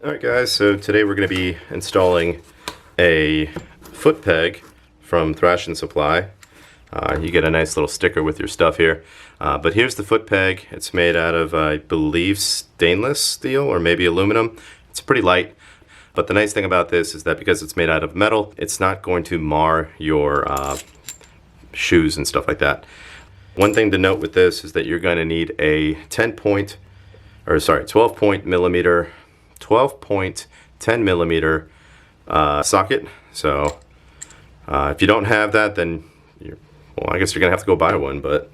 Alright guys, so today we're going to be installing a foot peg from Thrashin Supply. You get a nice little sticker with your stuff here. But here's the foot peg. It's made out of, I believe, stainless steel or maybe aluminum. It's pretty light. But the nice thing about this is that because it's made out of metal, it's not going to mar your shoes and stuff like that. One thing to note with this is that you're going to need a 12.10 millimeter socket. So if you don't have that, then well, I guess you're gonna have to go buy one, but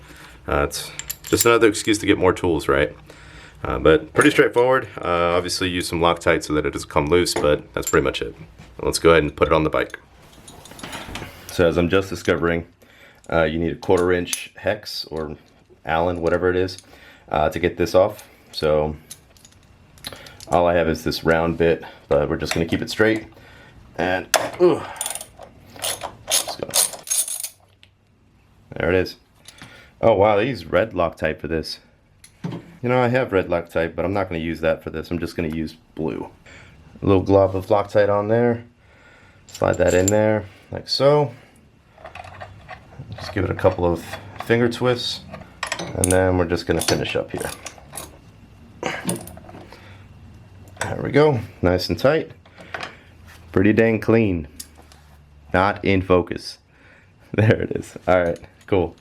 it's just another excuse to get more tools, right? But pretty straightforward. Obviously use some Loctite so that it doesn't come loose, but that's pretty much it. Let's go ahead and put it on the bike. So as I'm just discovering, you need a 1/4 inch hex or Allen, whatever it is, to get this off. So all I have is this round bit, but we're just going to keep it straight. And there it is. Oh wow, they use red Loctite for this. You know, I have red Loctite, but I'm not going to use that for this. I'm just going to use blue. A little glob of Loctite on there. Slide that in there, like so. Just give it a couple of finger twists, and then we're just going to finish up here. There we go, nice and tight. Pretty dang clean. Not in focus. There it is. Alright, cool.